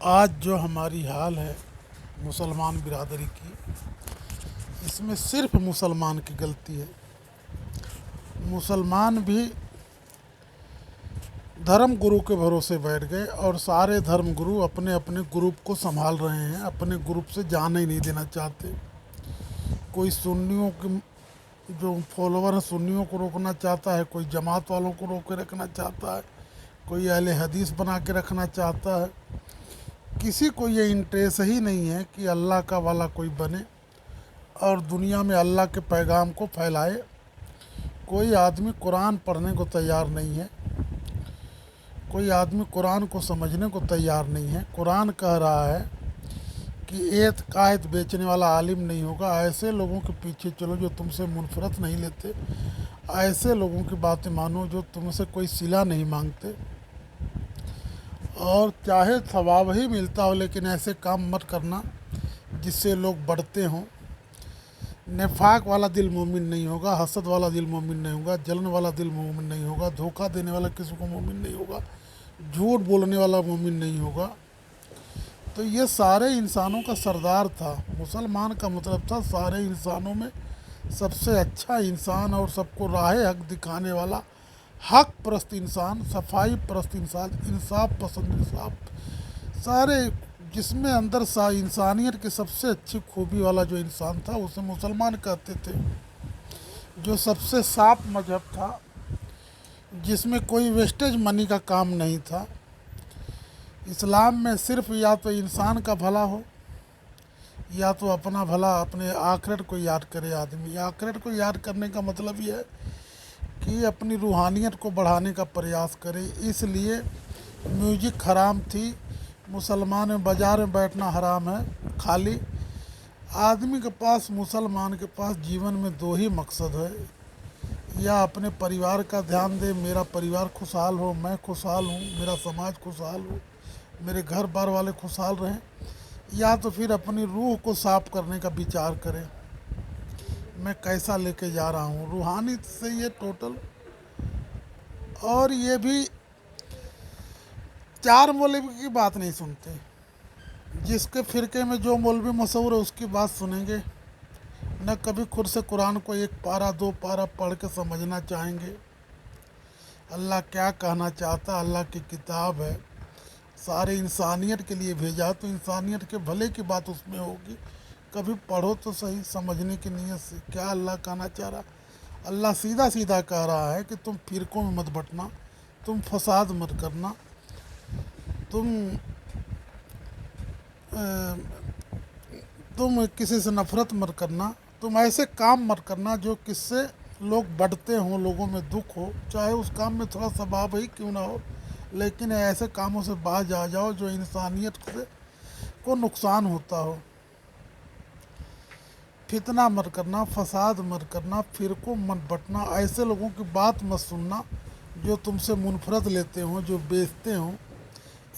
آج جو ہماری حال ہے مسلمان برادری کی، اس میں صرف مسلمان کی غلطی ہے۔ مسلمان بھی دھرم گرو کے بھروسے بیٹھ گئے اور سارے دھرم گرو اپنے اپنے گروپ کو سنبھال رہے ہیں، اپنے گروپ سے جانے ہی نہیں دینا چاہتے۔ کوئی سنیوں کی جو فالوور ہیں سنیوں کو روکنا چاہتا ہے، کوئی جماعت والوں کو روک کے رکھنا چاہتا ہے، کوئی اہل حدیث بنا کے رکھنا چاہتا ہے۔ کسی کو یہ انٹریسٹ ہی نہیں ہے کہ اللہ کا والا کوئی بنے اور دنیا میں اللہ کے پیغام کو پھیلائے۔ کوئی آدمی قرآن پڑھنے کو تیار نہیں ہے، کوئی آدمی قرآن کو سمجھنے کو تیار نہیں ہے۔ قرآن کہہ رہا ہے کہ ایت قائد بیچنے والا عالم نہیں ہوگا۔ ایسے لوگوں کے پیچھے چلو جو تم سے منفرت نہیں لیتے، ایسے لوگوں کی باتیں مانو جو تم سے کوئی صلہ نہیں مانگتے، اور چاہے ثواب ہی ملتا ہو لیکن ایسے کام مت کرنا جس سے لوگ بڑھتے ہوں۔ نفاق والا دل مومن نہیں ہوگا، حسد والا دل مومن نہیں ہوگا، جلن والا دل مومن نہیں ہوگا، دھوکہ دینے والا کسی کو مومن نہیں ہوگا، جھوٹ بولنے والا مومن نہیں ہوگا۔ تو یہ سارے انسانوں کا سردار تھا۔ مسلمان کا مطلب تھا سارے انسانوں میں سب سے اچھا انسان اور سب کو راہ حق دکھانے والا، حق پرست انسان، صفائی پرست انسان، انصاف پسند انصاف، سارے جس میں اندر انسانیت کی سب سے اچھی خوبی والا جو انسان تھا اسے مسلمان کہتے تھے۔ جو سب سے صاف مذہب تھا، جس میں کوئی ویسٹیج منی کا کام نہیں تھا۔ اسلام میں صرف یا تو انسان کا بھلا ہو یا تو اپنا بھلا، اپنے آخرت کو یاد کرے آدمی۔ آخرت کو یاد کرنے کا مطلب یہ ہے کہ اپنی روحانیت کو بڑھانے کا پریاس کرے۔ اس لیے میوزک حرام تھی، مسلمان میں بازار میں بیٹھنا حرام ہے۔ خالی آدمی کے پاس، مسلمان کے پاس جیون میں دو ہی مقصد ہے، یا اپنے پریوار کا دھیان دے، میرا پریوار خوشحال ہو، میں خوشحال ہوں، میرا سماج خوشحال ہو، میرے گھر بار والے خوشحال رہیں، یا تو پھر اپنی روح کو صاف کرنے کا وچار کریں، میں کیسا لے کے جا رہا ہوں روحانی سے یہ ٹوٹل۔ اور یہ بھی چار مولوی کی بات نہیں سنتے، جس کے فرقے میں جو مولوی مشہور ہے اس کی بات سنیں گے، نہ کبھی خود سے قرآن کو ایک پارہ دو پارہ پڑھ کے سمجھنا چاہیں گے۔ اللہ کیا کہنا چاہتا، اللہ کی کتاب ہے، سارے انسانیت کے لیے بھیجا، تو انسانیت کے بھلے کی بات اس میں ہوگی۔ کبھی پڑھو تو صحیح سمجھنے کی نیت سے کیا اللہ کہنا چاہ رہا۔ اللہ سیدھا سیدھا کہہ رہا ہے کہ تم فرقوں میں مت بٹنا، تم فساد مت کرنا، تم کسی سے نفرت مت کرنا، تم ایسے کام مت کرنا جو کس سے لوگ بڑھتے ہوں، لوگوں میں دکھ ہو، چاہے اس کام میں تھوڑا ثواب ہی کیوں نہ ہو، لیکن ایسے کاموں سے باز آ جاؤ جو انسانیت کو نقصان ہوتا ہو۔ فتنہ مت کرنا، فساد مت کرنا، فرقوں مت بٹنا، ایسے لوگوں کی بات مت سننا جو تم سے منفرت لیتے ہوں، جو بیچتے ہوں۔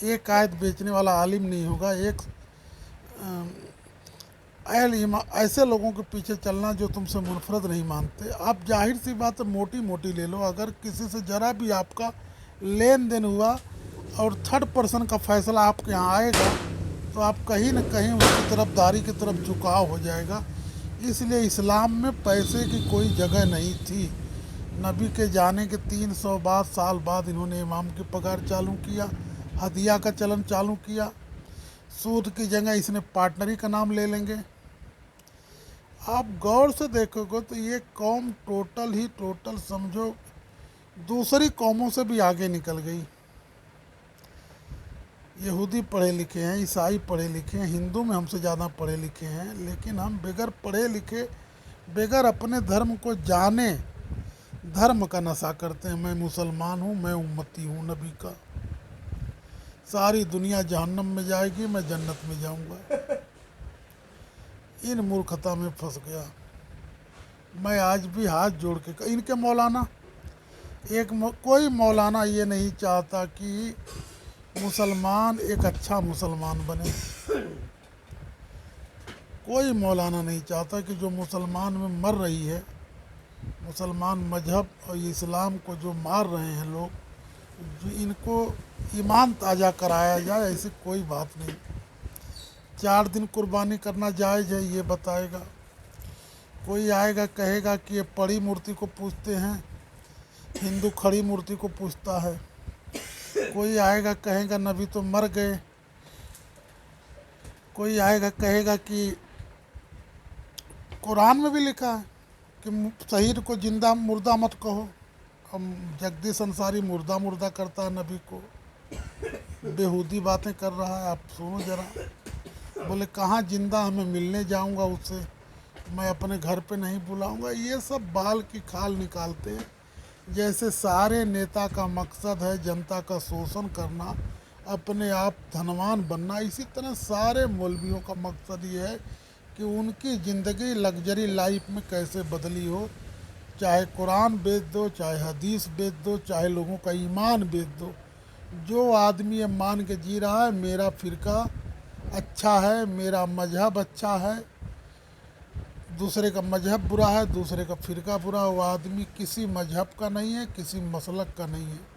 ایک آیت بیچنے والا عالم نہیں ہوگا، ایک ایسے لوگوں کے پیچھے چلنا جو تم سے منفرد نہیں مانتے۔ آپ ظاہر سی بات ہے موٹی موٹی لے لو، اگر کسی سے ذرا بھی آپ کا لین دین ہوا اور تھرڈ پرسن کا فیصلہ آپ کے یہاں آئے گا تو آپ کہیں نہ کہیں اس کی طرف داری کی طرف جھکاؤ ہو جائے گا۔ اس لیے اسلام میں پیسے کی کوئی جگہ نہیں تھی۔ نبی کے جانے کے 300 سال بعد انہوں نے امام کی پگار چالو کیا، ہدیہ کا چلن چالو کیا، سود کی جگہ اس نے پارٹنری کا نام لے لیں گے۔ آپ غور سے دیکھو گے تو یہ قوم ٹوٹل سمجھو دوسری قوموں سے بھی آگے نکل گئی۔ یہودی پڑھے لکھے ہیں، عیسائی پڑھے لکھے ہیں، ہندو میں ہم سے زیادہ پڑھے لکھے ہیں، لیکن ہم بغیر پڑھے لکھے، بغیر اپنے دھرم کو جانے دھرم کا نشہ کرتے ہیں۔ میں مسلمان ہوں، میں امتی ہوں نبی کا، ساری دنیا جہنم میں جائے گی، میں جنت میں جاؤں گا۔ ان مورکھتا میں پھنس گیا۔ میں آج بھی ہاتھ جوڑ کے ان کے مولانا، کوئی مولانا یہ نہیں چاہتا کہ مسلمان ایک اچھا مسلمان بنے۔ کوئی مولانا نہیں چاہتا کہ جو مسلمان میں مر رہی ہے، مسلمان مذہب اور اسلام کو جو مار رہے ہیں لوگ، جو ان کو ईमान ताज़ा कराया जाए, ऐसी कोई बात नहीं। 4 दिन कुर्बानी करना जायज़ है, ये बताएगा। कोई आएगा कहेगा कि ये पड़ी मूर्ति को पूजते हैं, हिंदू खड़ी मूर्ति को पूजता है। कोई आएगा कहेगा नबी तो मर गए। कोई आएगा कहेगा कि कुरान में भी लिखा है कि शहीद को जिंदा मुर्दा मत कहो। हम जगदीश अंसारी मुर्दा मुर्दा करता है नबी को, बेहूदी बातें कर रहा है। आप सुनो जरा। बोले कहाँ जिंदा, हमें मिलने जाऊंगा उससे, मैं अपने घर पे नहीं बुलाऊंगा। ये सब बाल की खाल निकालते हैं। जैसे सारे नेता का मकसद है जनता का शोषण करना, अपने आप धनवान बनना, इसी तरह सारे मौलवियों का मकसद ये है कि उनकी ज़िंदगी लग्जरी लाइफ में कैसे बदली हो। चाहे कुरान बेच दो, चाहे हदीस बेच दो, चाहे लोगों का ईमान बेच दो। जो आदमी ये मान के जी रहा है मेरा फ़िरका अच्छा है, मेरा मजहब अच्छा है, दूसरे का मजहब बुरा है, दूसरे का फ़िरका बुरा है, वो आदमी किसी मजहब का नहीं है, किसी मसलक का नहीं है।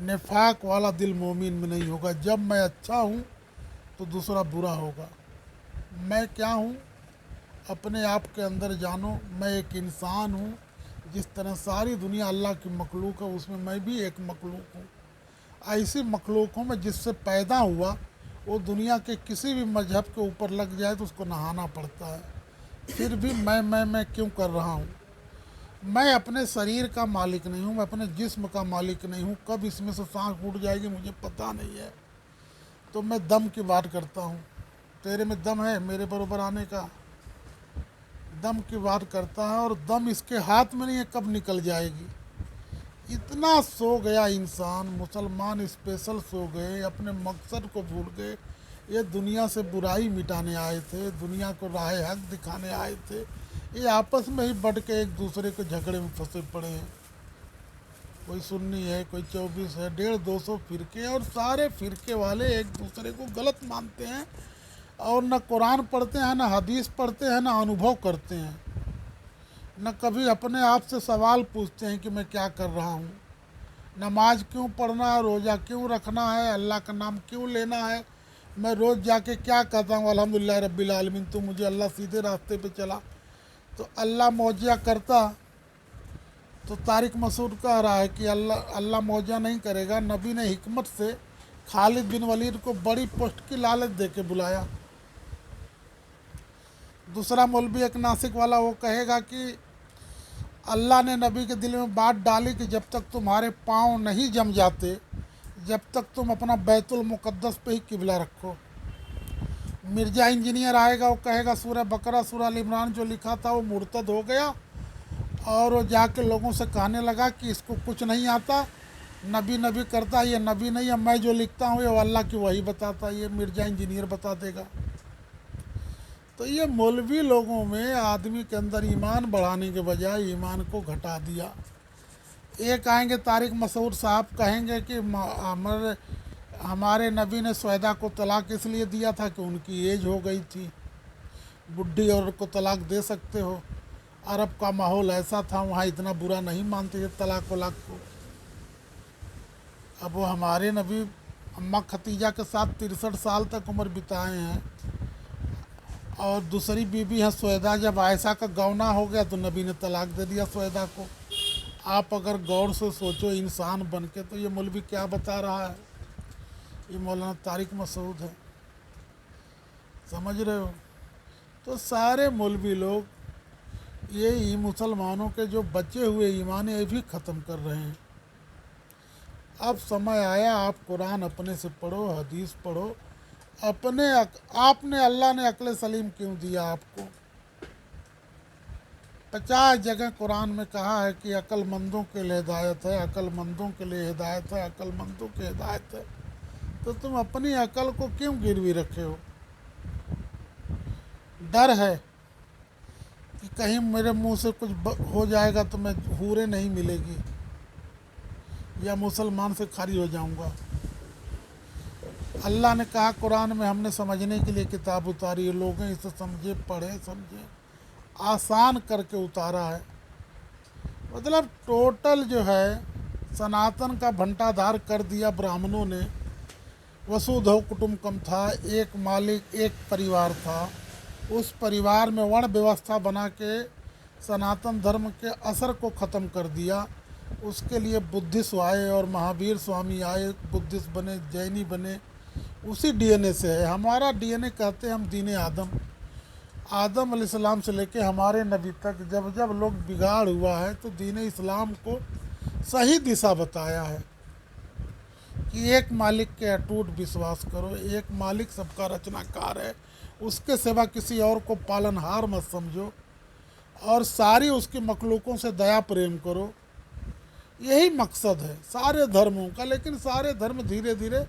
निफाक वाला दिल मोमिन में नहीं होगा। जब मैं अच्छा हूँ तो दूसरा बुरा होगा। मैं क्या हूँ अपने आप के अंदर जानो। मैं एक इंसान हूँ, जिस तरह सारी दुनिया अल्लाह की मखलूक है, उसमें मैं भी एक मखलूक हूँ। ऐसी मखलूकों में जिससे पैदा हुआ वो दुनिया के किसी भी मजहब के ऊपर लग जाए तो उसको नहाना पड़ता है। फिर भी मैं क्यों कर रहा हूँ। मैं अपने शरीर का मालिक नहीं हूँ, मैं अपने जिस्म का मालिक नहीं हूँ। कब इसमें से सांस उठ जाएगी मुझे पता नहीं है। तो मैं दम की बात करता हूँ। तेरे में दम है मेरे बरोबर आने का? दम की बात करता है, और दम इसके हाथ में नहीं है कब निकल जाएगी। इतना सो गया इंसान, मुसलमान स्पेशल सो गए, अपने मकसद को भूल गए। ये दुनिया से बुराई मिटाने आए थे, दुनिया को राह हक दिखाने आए थे। ये आपस में ही बढ़ के एक दूसरे के झगड़े में फंसे पड़े हैं। कोई सुन्नी है, कोई 24 है, 150-200 फ़िरके, और सारे फ़िरके वाले एक दूसरे को गलत मानते हैं, और न कुरान पढ़ते हैं, न हदीस पढ़ते हैं, न अनुभव करते हैं, न कभी अपने आप से सवाल पूछते हैं कि मैं क्या कर रहा हूँ। नमाज क्यों पढ़ना है, रोज़ा क्यों रखना है, अल्लाह का नाम क्यों लेना है। मैं रोज़ जाके क्या कहता हूँ, अल्हम्दुलिल्लाह रब्बिल आलमीन, तो मुझे अल्लाह सीधे रास्ते पे चला। तो अल्लाह मौजिया करता तो तारिक मसूद कह रहा है कि अल्लाह मौजा नहीं करेगा। नबी ने हिकमत से खालिद बिन वलीद को बड़ी पोस्ट की लालच दे के बुलाया। दूसरा मौलवी एक नासिक वाला वो कहेगा कि अल्लाह ने नबी के दिल में बात डाली कि जब तक तुम्हारे पाँव नहीं जम जाते, जब तक तुम अपना बैतुल मुक़द्दस पे ही किबला रखो। मिर्जा इंजीनियर आएगा, वो कहेगा सूरह बकरा सूरह अल इमरान जो लिखा था वो मुर्तद हो गया, और वो जाके लोगों से कहने लगा कि इसको कुछ नहीं आता, नबी नबी करता, ये नबी नहीं है, मैं जो लिखता हूँ ये अल्लाह की वही बताता, ये मिर्जा इंजीनियर बता देगा। तो ये मौलवी लोगों में आदमी के अंदर ईमान बढ़ाने के बजाय ईमान को घटा दिया। एक आएंगे तारिक मसूद साहब, कहेंगे कि हमारे नबी ने सौदा को तलाक इसलिए दिया था कि उनकी एज हो गई थी, बुढ़ी औरत को तलाक दे सकते हो। अरब का माहौल ऐसा था, वहाँ इतना बुरा नहीं मानते थे तलाक वलाक को। अब वो हमारे नबी अम्मा खतीजा के साथ 63 साल तक उम्र बिताए हैं, और दूसरी बीबी है सौदा, जब आयशा का गौना हो गया तो नबी ने तलाक दे दिया सौदा को। आप अगर गौर से सोचो इंसान बन के, तो ये मौलवी क्या बता रहा है। ये मौलाना तारिक मसूद है, समझ रहे हो। तो सारे मौलवी लोग ये मुसलमानों के जो बचे हुए ईमान ये भी ख़त्म कर रहे हैं। अब समय आया आप कुरान अपने से पढ़ो, हदीस पढ़ो। आपने अल्लाह ने अक्ल सलीम क्यों दिया आपको? 50 जगह कुरान में कहा है कि अक्लमंदों के लिए हिदायत है, अक्लमंदों के लिए हिदायत है, अक्लमंदों की हिदायत है। तो तुम अपनी अकल को क्यों गिरवी रखे हो? डर है कि कहीं मेरे मुंह से कुछ हो जाएगा तो मैं हूरें नहीं मिलेगी, या मुसलमान से खारिज हो जाऊंगा। अल्लाह ने कहा कुरान में हमने समझने के लिए किताब उतारी है, लोग इसे समझे, पढ़े, समझे, आसान करके उतारा है। मतलब टोटल जो है सनातन का भंटाधार कर दिया ब्राह्मणों ने। वसुधैव कुटुम्बकम था, एक मालिक एक परिवार था। उस परिवार में वर्ण व्यवस्था बना के सनातन धर्म के असर को ख़त्म कर दिया। उसके लिए बुद्धिस्ट आए और महावीर स्वामी आए, बुद्धिस्ट बने, जैनी बने। उसी डीएनए से है हमारा। डीएनए कहते हैं हम दीन आदम, आदम अलैहिस्सलाम से लेके हमारे नबी तक जब जब लोग बिगाड़ हुआ है तो दीन इस्लाम को सही दिशा बताया है कि एक मालिक के अटूट विश्वास करो, एक मालिक सबका रचनाकार है, उसके सिवा किसी और को पालनहार मत समझो, और सारी उसकी मखलूकों से दया प्रेम करो। यही मकसद है सारे धर्मों का। लेकिन सारे धर्म धीरे धीरे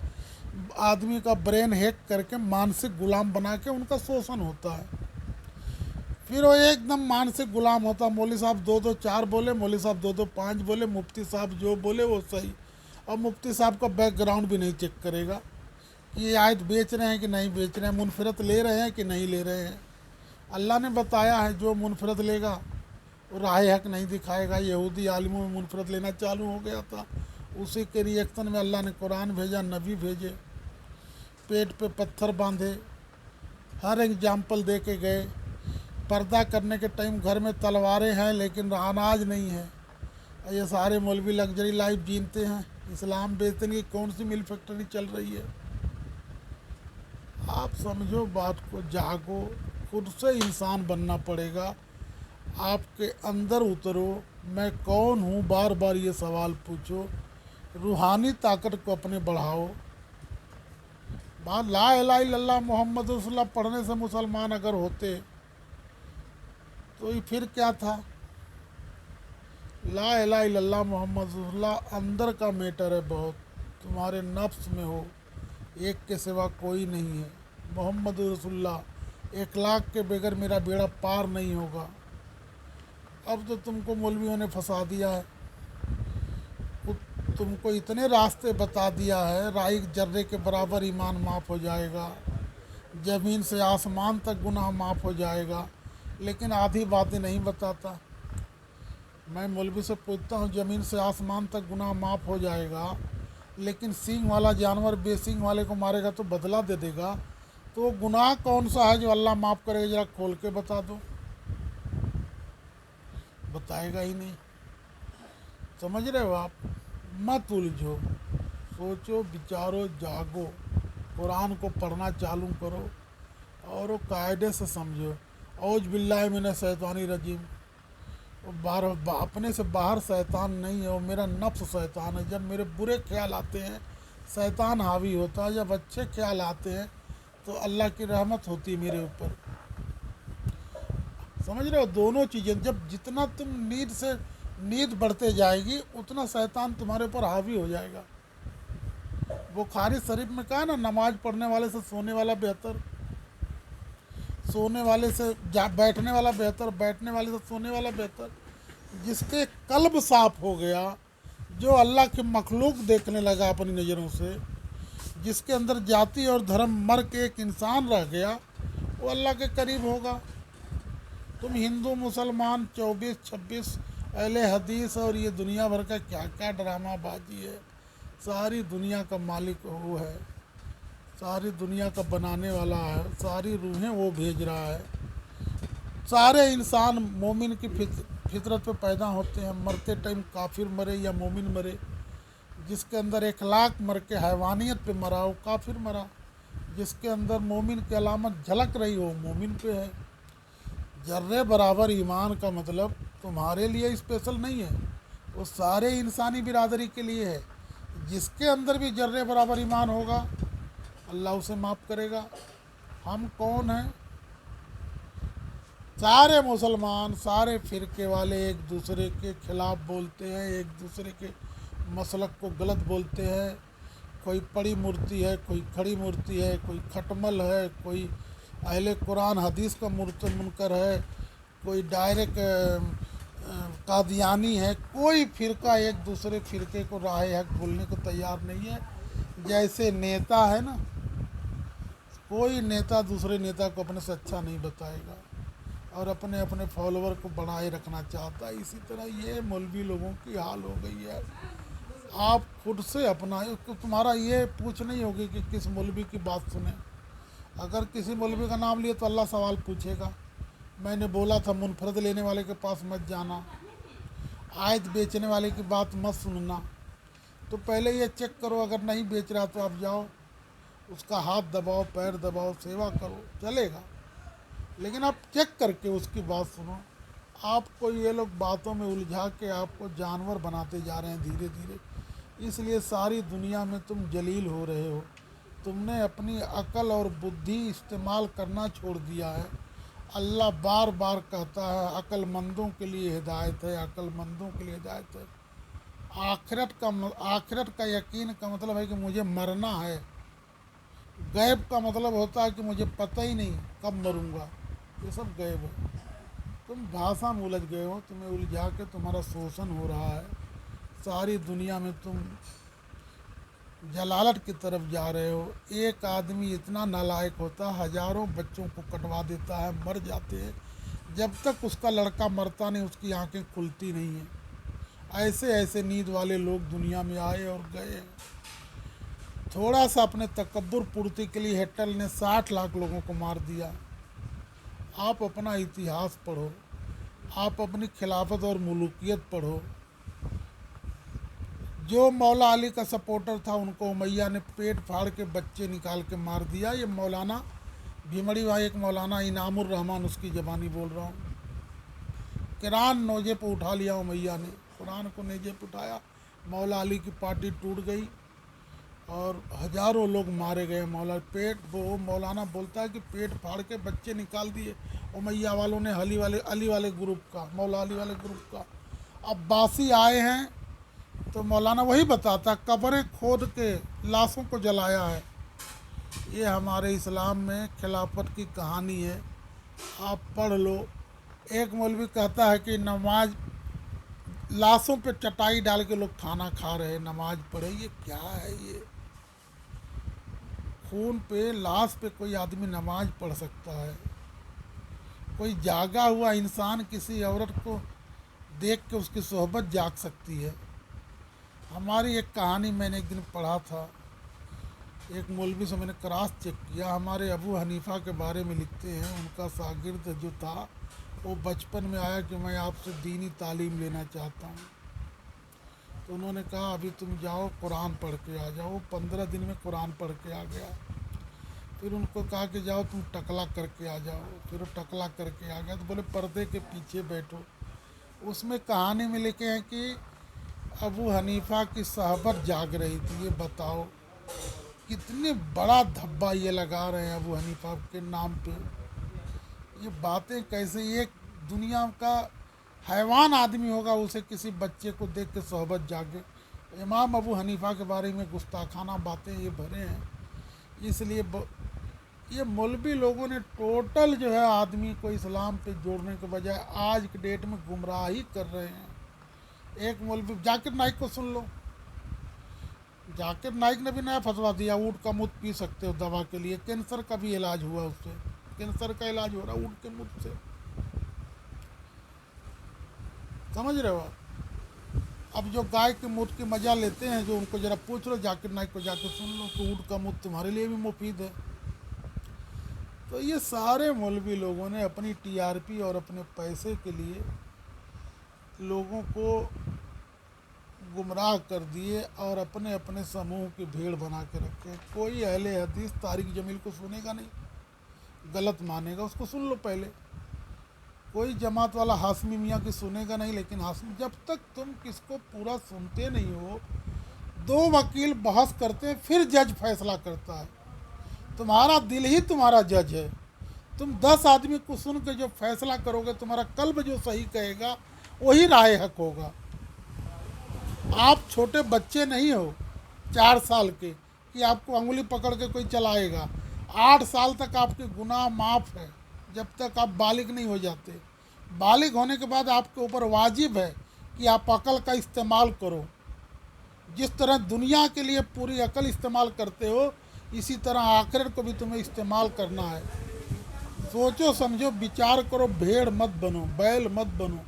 आदमी का ब्रेन हैक करके मानसिक गुलाम बना के उनका शोषण होता है। फिर वो एकदम मानसिक गुलाम होता। मौलवी साहब दो दो चार बोले, मौलवी साहब दो दो पाँच बोले, मुफ्ती साहब जो बोले वो सही। और मुफ्ती साहब का बैकग्राउंड भी नहीं चेक करेगा कि ये आयत बेच रहे हैं कि नहीं बेच रहे हैं, मुनफरत ले रहे हैं कि नहीं ले रहे हैं। अल्लाह ने बताया है जो मुनफरत लेगा वो राह हक नहीं दिखाएगा। यहूदी आलिमों में मुनफरत लेना चालू हो गया था, उसी के रिएक्शन में अल्लाह ने कुरान भेजा, नबी भेजे, पेट पे पत्थर बांधे, हर एग्जाम्पल दे के गए। पर्दा करने के टाइम घर में तलवारें हैं लेकिन अनाज नहीं है। ये सारे मौलवी लग्जरी लाइफ जीते हैं, इस्लाम बेचते नहीं। कौन सी मिल फैक्ट्री चल रही है? आप समझो बात को, जागो, खुद से इंसान बनना पड़ेगा। आपके अंदर उतरो, मैं कौन हूँ, बार बार ये सवाल पूछो, रूहानी ताकत को अपने बढ़ाओ। बात ला इलाहा इल्लल्लाह मुहम्मद रसूलुल्लाह पढ़ने से मुसलमान अगर होते तो ये फिर क्या था? ला इलाहा इल्लल्लाह मुहम्मद रसूलुल्लाह अंदर का मैटर है बहुत, तुम्हारे नफ्स में हो, एक के सिवा कोई नहीं है। मोहम्मद रसूलुल्लाह, इखलाक के बगैर मेरा बेड़ा पार नहीं होगा। अब तो तुमको मौलवियों ने फंसा दिया है, तुमको इतने रास्ते बता दिया है, राई जर्रे के बराबर ईमान माफ़ हो जाएगा, ज़मीन से आसमान तक गुनाह माफ़ हो जाएगा, लेकिन आधी बातें नहीं बताता। मैं मौलवी से पूछता हूँ ज़मीन से आसमान तक गुनाह माफ़ हो जाएगा, लेकिन सींग वाला जानवर बेसींग वाले को मारेगा तो बदला दे देगा, तो वो गुनाह कौन सा है जो अल्लाह माफ़ करेगा? ज़रा खोल के बता दो। बताएगा ही नहीं। समझ रहे हो आप? मत उलझो, सोचो, विचारो, जागो, कुरान को पढ़ना चालू करो और वो कायदे से समझो। औज बिल्लाहि मिनश शैतानिर रजीम, वो बाहर अपने से बाहर शैतान नहीं है, वो मेरा नफ्स शैतान है। जब मेरे बुरे ख्याल आते हैं शैतान हावी होता है, जब अच्छे ख्याल आते हैं तो अल्लाह की रहमत होती है मेरे ऊपर। समझ रहे हो? दोनों चीज़ें, जब जितना तुम नींद बढ़ते जाएगी उतना शैतान तुम्हारे ऊपर हावी हो जाएगा। बुखारी शरीफ में कहा ना, नमाज पढ़ने वाले से सोने वाला बेहतर, सोने वाले से बैठने वाला बेहतर, बैठने वाले से सोने वाला बेहतर। जिसके कल्ब साफ हो गया, जो अल्लाह की मखलूक देखने लगा अपनी नज़रों से, जिसके अंदर जाति और धर्म मर के एक इंसान रह गया, वो अल्लाह के करीब होगा। तुम हिंदू मुसलमान 24-26 अहले हदीस और ये दुनिया भर का क्या क्या ड्रामा बाजी है, सारी दुनिया का मालिक वो है, सारी दुनिया का बनाने वाला है, सारी रूहें वो भेज रहा है। सारे इंसान मोमिन की फितरत पे पैदा होते हैं, मरते टाइम काफिर मरे या मोमिन मरे। जिसके अंदर इखलाक मर के हैवानियत पे मरा वो काफिर मरा, जिसके अंदर मोमिन की अलामत झलक रही हो मोमिन पे है। जर्रे बराबर ईमान का मतलब तुम्हारे लिए स्पेशल नहीं है, वो सारे इंसानी बिरादरी के लिए है। जिसके अंदर भी जर्रे बराबर ईमान होगा अल्लाह उसे माफ़ करेगा। हम कौन हैं? सारे मुसलमान, सारे फ़िरके वाले एक दूसरे के ख़िलाफ़ बोलते हैं, एक दूसरे के मसलक को गलत बोलते हैं। कोई पड़ी मूर्ति है, कोई खड़ी मूर्ति है, कोई खटमल है, कोई अहले कुरान हदीस का मुनकर है, कोई डायरेक्ट कादियानी है। कोई फ़िरका एक दूसरे फ़िरके को राह हक बोलने को तैयार नहीं है। जैसे नेता है ना, कोई नेता दूसरे नेता को अपने से अच्छा नहीं बताएगा और अपने अपने फॉलोवर को बनाए रखना चाहता है। इसी तरह ये मौलवी लोगों की हाल हो गई है। आप खुद से अपना, तुम्हारा ये पूछ नहीं होगी कि किस मौलवी की बात सुने। अगर किसी मौलवी का नाम लिए तो अल्लाह सवाल पूछेगा। मैंने बोला था मुनफरद लेने वाले के पास मत जाना, आयत बेचने वाले की बात मत सुनना। तो पहले ये चेक करो, अगर नहीं बेच रहा तो आप जाओ, उसका हाथ दबाओ, पैर दबाओ, सेवा करो, चलेगा। लेकिन आप चेक करके उसकी बात सुनो। आपको ये लोग बातों में उलझा के आपको जानवर बनाते जा रहे हैं धीरे धीरे। इसलिए सारी दुनिया में तुम जलील हो रहे हो। तुमने अपनी अकल और बुद्धि इस्तेमाल करना छोड़ दिया है। अल्लाह बार बार कहता है अक्लमंदों के लिए हिदायत है, अक्लमंदों के लिए हिदायत है। आखिरत का यकीन का मतलब है कि मुझे मरना है। गैब का मतलब होता है कि मुझे पता ही नहीं कब मरूंगा। ये सब गैब है। तुम भाषा में उलझ गए हो, तुम्हें उलझा के तुम्हारा शोषण हो रहा है। सारी दुनिया में तुम जलालत की तरफ जा रहे हो। एक आदमी इतना नालायक होता है, हजारों बच्चों को कटवा देता है, मर जाते हैं। जब तक उसका लड़का मरता नहीं उसकी आंखें खुलती नहीं हैं। ऐसे ऐसे नींद वाले लोग दुनिया में आए और गए। थोड़ा सा अपने तकब्बुर पूर्ति के लिए हिटलर ने 60 लाख लोगों को मार दिया। आप अपना इतिहास पढ़ो, आप अपनी खिलाफत और मुल्कियत पढ़ो। जो मौला अली का सपोर्टर था उनको उमैया ने पेट फाड़ के बच्चे निकाल के मार दिया। ये मौलाना भीमड़ी भाई, एक मौलाना इनामुर रहमान, उसकी ज़बानी बोल रहा हूँ। कुरान नोजे पे उठा लिया उमैया ने, कुरान को नेजे पे उठाया। मौला अली की पार्टी टूट गई और हजारों लोग मारे गए। वो मौलाना बोलता है कि पेट फाड़ के बच्चे निकाल दिए उमैया वालों ने, अली वाले ग्रुप का, मौला अली वाले ग्रुप का। अब्बासी आए हैं तो मौलाना वही बताता, कब्रें खोद के लाशों को जलाया है। ये हमारे इस्लाम में खिलाफत की कहानी है, आप पढ़ लो। एक मौलवी कहता है कि नमाज, लाशों पे चटाई डाल के लोग खाना खा रहे हैं, नमाज पढ़े। ये क्या है? ये खून पे, लाश पे कोई आदमी नमाज पढ़ सकता है? कोई जागा हुआ इंसान किसी औरत को देख के उसकी सोहबत जाग सकती है? हमारी एक कहानी मैंने एक दिन पढ़ा था, एक मौलवी से मैंने क्रॉस चेक किया। हमारे अबू हनीफ़ा के बारे में लिखते हैं, उनका शागिर्द जो था वो बचपन में आया कि मैं आपसे दीनी तालीम लेना चाहता हूँ। तो उन्होंने कहा अभी तुम जाओ कुरान पढ़ के आ जाओ। 15 दिन में कुरान पढ़ के आ गया। फिर उनको कहा कि जाओ तुम टकला करके आ जाओ। फिर वो टकला करके आ गया। तो बोले पर्दे के पीछे बैठो। उसमें कहानी में लिखे हैं कि अबू हनीफ़ा की सहबत जाग रही थी। ये बताओ कितने बड़ा धब्बा ये लगा रहे हैं अबू हनीफ़ा के नाम पे। ये बातें कैसे? एक दुनिया का हैवान आदमी होगा, उसे किसी बच्चे को देख के सोहबत जागे। इमाम अबू हनीफ़ा के बारे में गुस्ताखाना बातें ये भरे हैं। इसलिए ये मौलवी लोगों ने टोटल जो है आदमी को इस्लाम पे जोड़ने के बजाय आज के डेट में गुमराही कर रहे हैं। एक मौलवी जाकिर नाइक को सुन लो। जाकिर नाइक ने भी नया फतवा दिया, ऊँट का मूत्र पी सकते हो दवा के लिए। कैंसर का भी इलाज हुआ उससे, कैंसर का इलाज हो रहा है ऊँट के मूत्र से। समझ रहे हो आप? अब जो गाय के मूत्र की मजा लेते हैं, जो उनको जरा पूछ लो, जाकिर नाइक को जाके सुन लो तो ऊँट का मूत्र तुम्हारे लिए भी मुफीद है। तो ये सारे मौलवी लोगों ने अपनी टीआरपी और अपने पैसे के लिए लोगों को गुमराह कर दिए और अपने अपने समूह की भीड़ बना के रखे। कोई अहले हदीस तारिक जमील को सुनेगा नहीं, गलत मानेगा, उसको सुन लो पहले। कोई जमात वाला हाशमी मियाँ की सुनेगा नहीं, लेकिन हाशमी, जब तक तुम किसको पूरा सुनते नहीं हो, 2 वकील बहस करते हैं फिर जज फैसला करता है। तुम्हारा दिल ही तुम्हारा जज है। तुम 10 आदमी को सुन के जो फैसला करोगे, तुम्हारा कल्ब जो सही कहेगा वही राय हक होगा। आप छोटे बच्चे नहीं हो 4 साल के कि आपको अंगुली पकड़ के कोई चलाएगा। 8 साल तक आपके गुनाह माफ़ है जब तक आप बालिग नहीं हो जाते। बालिग होने के बाद आपके ऊपर वाजिब है कि आप अकल का इस्तेमाल करो। जिस तरह दुनिया के लिए पूरी अकल इस्तेमाल करते हो, इसी तरह आखिरत को भी तुम्हें इस्तेमाल करना है। सोचो समझो, विचार करो, भेड़ मत बनो, बैल मत बनो।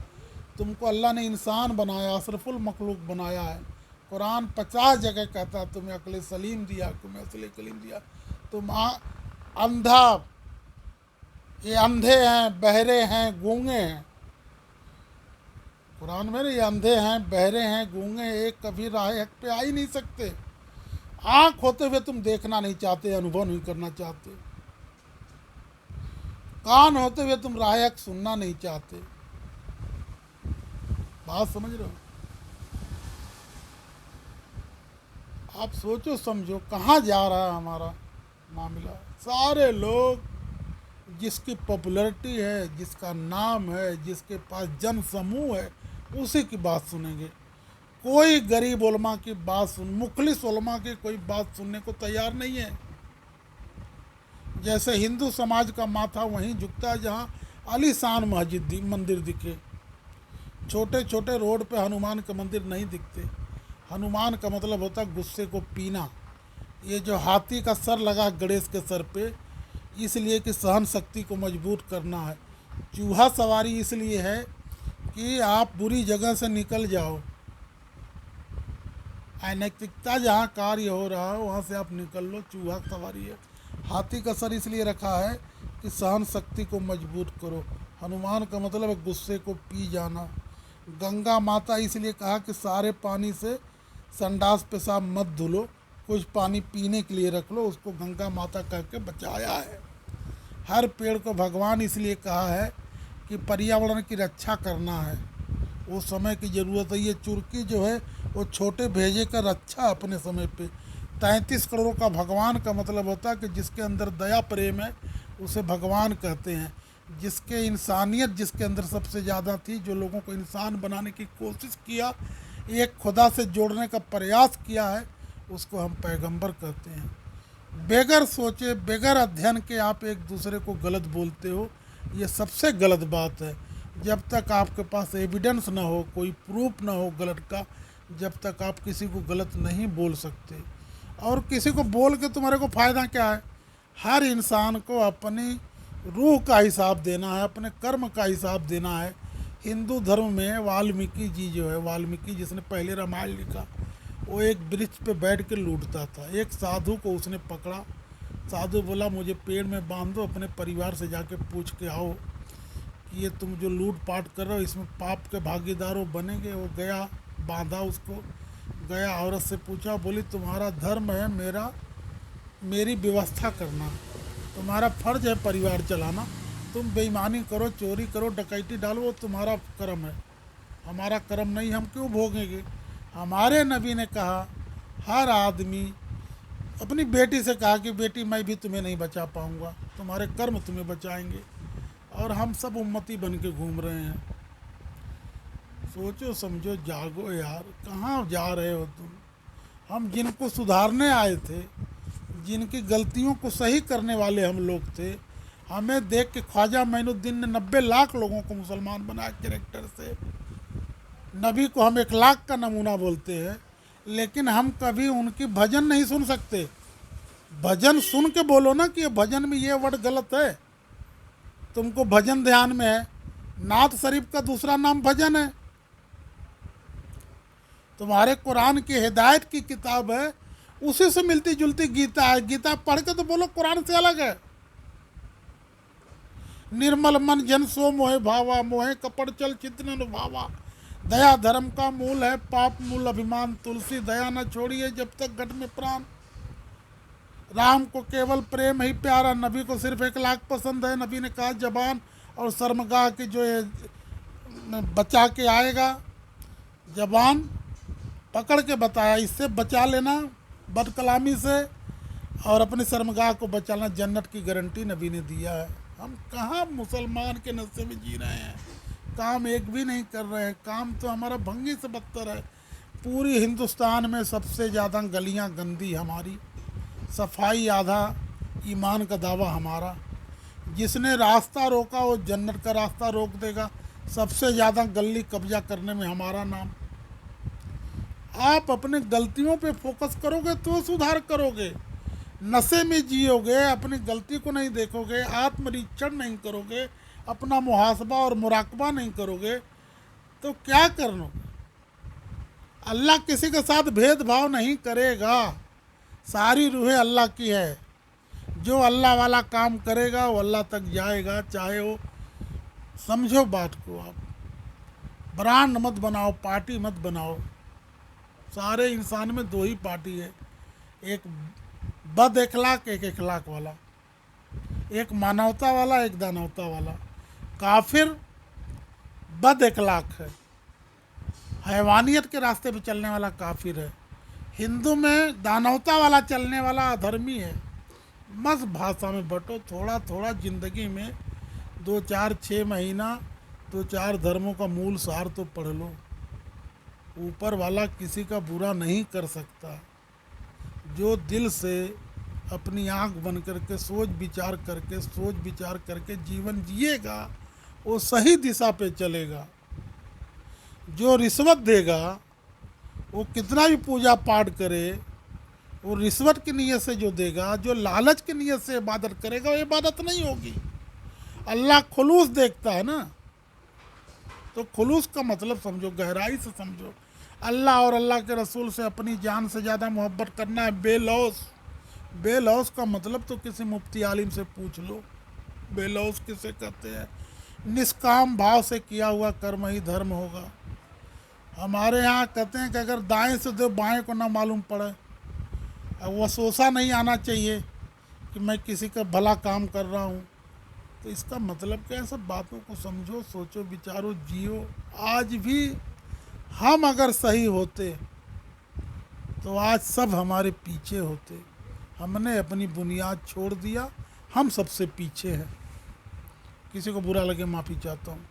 तुमको अल्लाह ने इंसान बनाया, अशरफुल मखलूक बनाया है। कुरान 50 जगह कहता तुम्हें अक्ल सलीम दिया, तुम्हें अक्ल कलीम दिया। तुम अंधा, ये अंधे हैं, बहरे हैं, गूंगे हैं। कुरान में ये अंधे हैं, बहरे हैं, गूंगे, एक कभी राह हक पे आ ही नहीं सकते। आँख होते हुए तुम देखना नहीं चाहते, अनुभव नहीं करना चाहते। कान होते हुए तुम राह हक सुनना नहीं चाहते। बात समझ रहे हो? आप सोचो समझो कहाँ जा रहा है हमारा मामला। सारे लोग जिसकी पॉपुलैरिटी है, जिसका नाम है, जिसके पास जन समूह है, उसी की बात सुनेंगे। कोई गरीब उलमा की बात मुखलिस उलमा की कोई बात सुनने को तैयार नहीं है। जैसे हिंदू समाज का माथा वहीं झुकता है जहाँ आलीशान मंदिर दिखे। छोटे छोटे रोड पे हनुमान के मंदिर नहीं दिखते। हनुमान का मतलब होता है गुस्से को पीना। ये जो हाथी का सर लगा गणेश के सर पे, इसलिए कि सहन शक्ति को मजबूत करना है। चूहा सवारी इसलिए है कि आप बुरी जगह से निकल जाओ। अनैतिकता जहाँ कार्य हो रहा है वहाँ से आप निकल लो, चूहा सवारी है। हाथी का सर इसलिए रखा है कि सहन शक्ति को मजबूत करो। हनुमान का मतलब है गुस्से को पी जाना। गंगा माता इसलिए कहा कि सारे पानी से संडास पेशाब मत धुलो, कुछ पानी पीने के लिए रख लो, उसको गंगा माता कह के बचाया है। हर पेड़ को भगवान इसलिए कहा है कि पर्यावरण की रक्षा करना है, वो समय की ज़रूरत है। ये चुरकी जो है वो छोटे भेजे का रक्षा अपने समय पे। 33 करोड़ का भगवान का मतलब होता है कि जिसके अंदर दया प्रेम है उसे भगवान कहते हैं। जिसके इंसानियत जिसके अंदर सबसे ज़्यादा थी, जो लोगों को इंसान बनाने की कोशिश किया, एक खुदा से जोड़ने का प्रयास किया है, उसको हम पैगंबर कहते हैं। बगैर सोचे बगैर अध्ययन के आप एक दूसरे को गलत बोलते हो, ये सबसे गलत बात है। जब तक आपके पास एविडेंस ना हो, कोई प्रूफ ना हो गलत का, जब तक आप किसी को गलत नहीं बोल सकते। और किसी को बोल के तुम्हारे को फ़ायदा क्या है? हर इंसान को अपनी रूह का हिसाब देना है, अपने कर्म का हिसाब देना है। हिंदू धर्म में वाल्मीकि जी जो है, वाल्मीकि जिसने पहले रामायण लिखा, वो एक वृक्ष पे बैठ के लूटता था। एक साधु को उसने पकड़ा। साधु बोला मुझे पेड़ में बांध दो, अपने परिवार से जाके पूछ के आओ कि ये तुम जो लूट पाट कर रहे हो इसमें पाप के भागीदारों बनेंगे। वो गया, बांधा उसको, गया, औरत से पूछा, बोली तुम्हारा धर्म है मेरी व्यवस्था करना, तुम्हारा फर्ज है परिवार चलाना। तुम बेईमानी करो, चोरी करो, डकैती डालो, वो तुम्हारा कर्म है, हमारा कर्म नहीं, हम क्यों भोगेंगे? हमारे नबी ने कहा हर आदमी अपनी बेटी से कहा कि बेटी मैं भी तुम्हें नहीं बचा पाऊँगा, तुम्हारे कर्म तुम्हें बचाएंगे। और हम सब उम्मती बन के घूम रहे हैं। सोचो समझो, जागो यार, कहाँ जा रहे हो तुम? हम जिनको सुधारने आए थे, जिनकी गलतियों को सही करने वाले हम लोग थे, हमें देख के ख्वाजा मोइनुद्दीन ने 90 लाख लोगों को मुसलमान बनाया कैरेक्टर से। नबी को हम 1 लाख का नमूना बोलते हैं, लेकिन हम कभी उनकी भजन नहीं सुन सकते। भजन सुन के बोलो ना कि ये भजन में ये वर्ड गलत है। तुमको भजन ध्यान में है, नात शरीफ का दूसरा नाम भजन है। तुम्हारे कुरान की हिदायत की किताब है, उसी से मिलती जुलती गीता है। गीता पढ़ के तो बोलो कुरान से अलग है। निर्मल मन जन सो मोहे भावा, मोहे कपड़ चल चितन भावा। दया धर्म का मूल है, पाप मूल अभिमान तुलसी। दया न छोड़िए जब तक घट में प्राण। राम को केवल प्रेम ही प्यारा, नबी को सिर्फ 1 लाख पसंद है। नबी ने कहा जबान और शर्मगाह की जो बचा के आएगा, जबान पकड़ के बताया, इससे बचा लेना बदकलामी से, और अपनी शर्मगाह को बचा लेना, जन्नत की गारंटी नबी ने दिया है। हम कहाँ मुसलमान के नशे में जी रहे हैं? काम एक भी नहीं कर रहे हैं। काम तो हमारा भंगी से बदतर है। पूरी हिंदुस्तान में सबसे ज़्यादा गलियां गंदी हमारी, सफाई आधा, ईमान का दावा हमारा। जिसने रास्ता रोका वो जन्नत का रास्ता रोक देगा। सबसे ज़्यादा गली कब्जा करने में हमारा नाम। आप अपने गलतियों पे फोकस करोगे तो सुधार करोगे। नशे में जियोगे, अपनी गलती को नहीं देखोगे, आत्मनिरीक्षण नहीं करोगे, अपना मुहासबा और मुराकबा नहीं करोगे, तो क्या करना? अल्लाह किसी के साथ भेदभाव नहीं करेगा, सारी रूहें अल्लाह की है। जो अल्लाह वाला काम करेगा वो अल्लाह तक जाएगा, चाहे वो, समझो बात को आप, ब्रांड मत बनाओ, पार्टी मत बनाओ। सारे इंसान में दो ही पार्टी है, एक बद इखलाक, एक इखलाक वाला, एक मानवता वाला, एक दानवता वाला। काफिर बद इखलाक है, हैवानियत के रास्ते पे चलने वाला काफिर है। हिंदू में दानवता वाला चलने वाला अधर्मी है। मस्त भाषा में बटो, थोड़ा थोड़ा ज़िंदगी में 2-4-6 महीना 2-4 धर्मों का मूल सार तो पढ़ लो। ऊपर वाला किसी का बुरा नहीं कर सकता। जो दिल से अपनी आँख बंद करके सोच विचार करके जीवन जिएगा वो सही दिशा पे चलेगा। जो रिश्वत देगा वो कितना भी पूजा पाठ करे, वो रिश्वत की नीयत से जो देगा, जो लालच की नीयत से इबादत करेगा, वो इबादत नहीं होगी। अल्लाह खुलूस देखता है ना, तो खुलूस का मतलब समझो, गहराई से समझो। अल्लाह और अल्लाह के रसूल से अपनी जान से ज़्यादा मोहब्बत करना है, बेलौस। बेलौस का मतलब तो किसी मुफ्ती आलिम से पूछ लो, बेलौस किसे कहते हैं। निष्काम भाव से किया हुआ कर्म ही धर्म होगा। हमारे यहाँ कहते हैं कि अगर दाएं से दो बाएं को ना मालूम पड़े, अब वसवसा नहीं आना चाहिए कि मैं किसी का भला काम कर रहा हूँ। तो इसका मतलब क्या है? सब बातों को समझो, सोचो, विचारो, जियो। आज भी हम अगर सही होते तो आज सब हमारे पीछे होते। हमने अपनी बुनियाद छोड़ दिया, हम सबसे पीछे हैं। किसी को बुरा लगे माफ़ी चाहता हूँ।